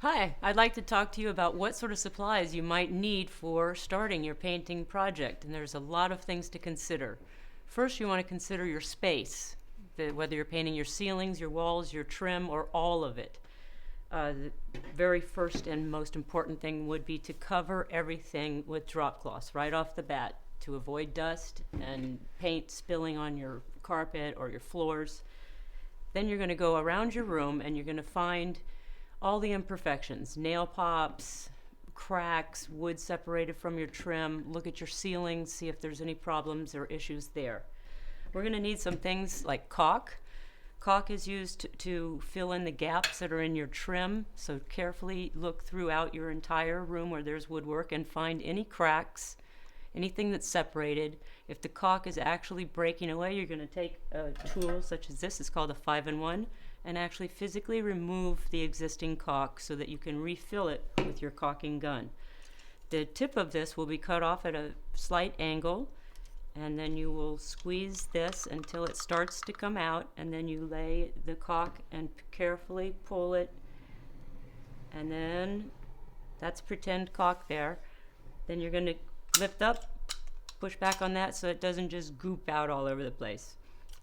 Hi, I'd like to talk to you about what sort of supplies you might need for starting your painting project, and there's a lot of things to consider. First, you want to consider your space, whether you're painting your ceilings, your walls, your trim, or all of it. The very first and most important thing would be to cover everything with drop cloths right off the bat to avoid dust and paint spilling on your carpet or your floors. Then you're going to go around your room and you're going to find all the imperfections, nail pops, cracks, wood separated from your trim. Look at your ceilings, see if there's any problems or issues there. We're going to need some things like caulk. Caulk is used to fill in the gaps that are in your trim, so carefully look throughout your entire room where there's woodwork and find any cracks, anything that's separated. If the caulk is actually breaking away, you're going to take a tool such as this, it's called a 5-in-1, and actually physically remove the existing caulk so that you can refill it with your caulking gun. The tip of this will be cut off at a slight angle, and then you will squeeze this until it starts to come out, and then you lay the caulk and carefully pull it, and then that's pretend caulk there. Then you're going to lift up, push back on that so it doesn't just goop out all over the place.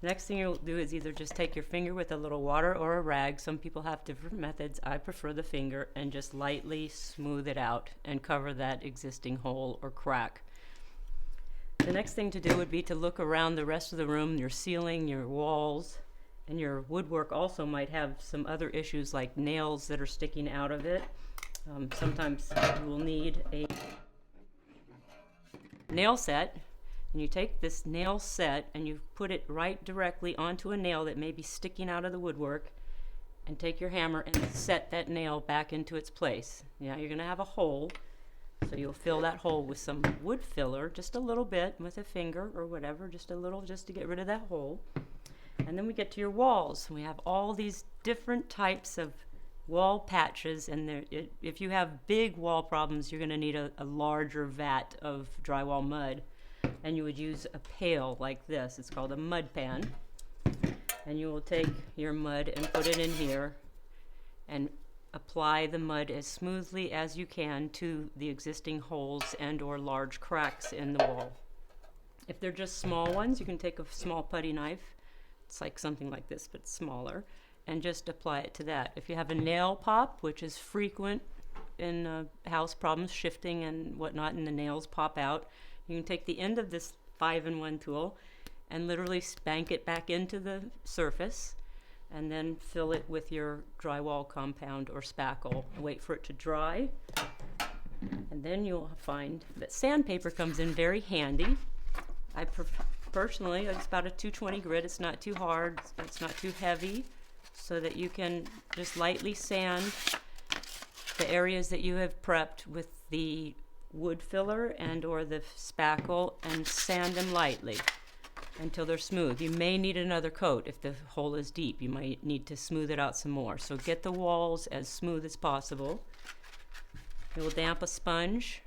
Next thing you'll do is either just take your finger with a little water or a rag. Some people have different methods. I prefer the finger, and just lightly smooth it out and cover that existing hole or crack. The next thing to do would be to look around the rest of the room, your ceiling, your walls, and your woodwork also might have some other issues like nails that are sticking out of it. Sometimes you will need a nail set, and you take this nail set and you put it right directly onto a nail that may be sticking out of the woodwork, and take your hammer and set that nail back into its place. Now you're going to have a hole, so you'll fill that hole with some wood filler, just a little bit with a finger or whatever, just a little, just to get rid of that hole. And then we get to your walls. We have all these different types of wall patches, and if you have big wall problems, you're going to need a larger vat of drywall mud, and you would use a pail like this. It's called a mud pan, and you will take your mud and put it in here and apply the mud as smoothly as you can to the existing holes and or large cracks in the wall. If they're just small ones, you can take a small putty knife. It's like something like this but smaller, and just apply it to that. If you have a nail pop, which is frequent in house problems, shifting and whatnot, and the nails pop out, you can take the end of this 5-in-1 tool and literally spank it back into the surface, and then fill it with your drywall compound or spackle. Wait for it to dry, and then you'll find that sandpaper comes in very handy. I personally, it's about a 220 grit. It's not too hard, it's not too heavy, so that you can just lightly sand the areas that you have prepped with the wood filler and or the spackle, and sand them lightly until they're smooth. You may need another coat if the hole is deep. You might need to smooth it out some more. So get the walls as smooth as possible. You will damp a sponge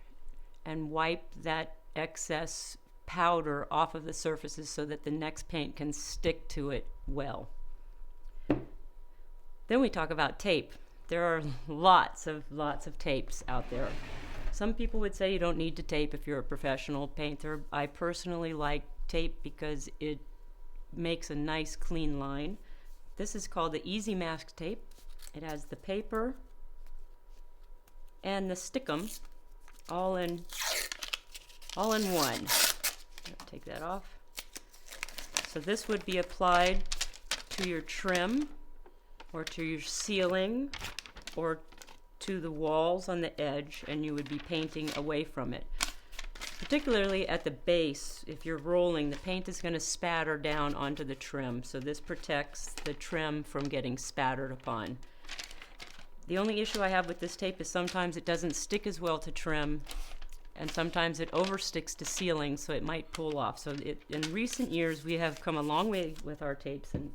and wipe that excess powder off of the surfaces so that the next paint can stick to it well. Then we talk about tape. There are lots of tapes out there. Some people would say you don't need to tape if you're a professional painter. I personally like tape because it makes a nice clean line. This is called the Easy Mask tape. It has the paper and the stickum all in one. Take that off. So this would be applied to your trim or to your ceiling or to the walls on the edge, and you would be painting away from it. Particularly at the base, if you're rolling, the paint is going to spatter down onto the trim, so this protects the trim from getting spattered upon. The only issue I have with this tape is sometimes it doesn't stick as well to trim, and sometimes it oversticks to ceiling, so it might pull off. So in recent years, we have come a long way with our tapes, and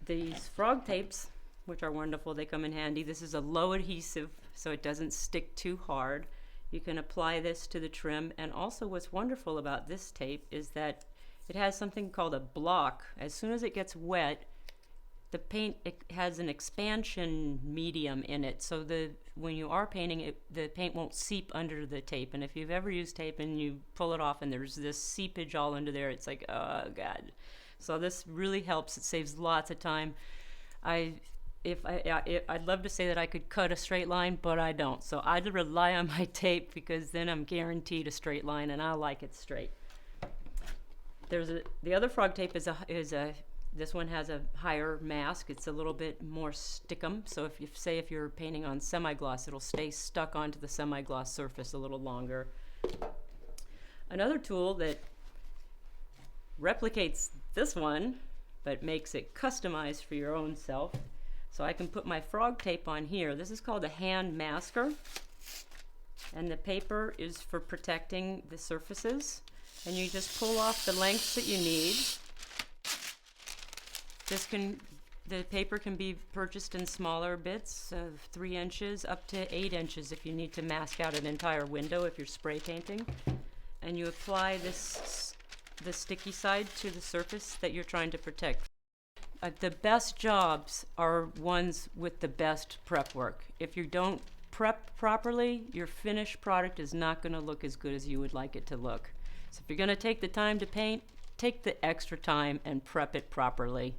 these frog tapes, which are wonderful, they come in handy. This is a low adhesive, so it doesn't stick too hard. You can apply this to the trim, and also what's wonderful about this tape is that it has something called a block. As soon as it gets wet, the paint has an expansion medium in it, so when you are painting it, the paint won't seep under the tape. And if you've ever used tape and you pull it off and there's this seepage all under there, it's like, oh God. So this really helps. It saves lots of time. I'd love to say that I could cut a straight line, but I don't. So I'd rely on my tape, because then I'm guaranteed a straight line, and I like it straight. The other frog tape is this one has a higher mask. It's a little bit more stickum. So if you're painting on semi-gloss, it'll stay stuck onto the semi-gloss surface a little longer. Another tool that replicates this one, but makes it customized for your own self. So I can put my frog tape on here. This is called a hand masker. And the paper is for protecting the surfaces. And you just pull off the lengths that you need. The paper can be purchased in smaller bits of 3 inches up to 8 inches if you need to mask out an entire window if you're spray painting. And you apply the sticky side to the surface that you're trying to protect. The best jobs are ones with the best prep work. If you don't prep properly, your finished product is not going to look as good as you would like it to look. So if you're going to take the time to paint, take the extra time and prep it properly.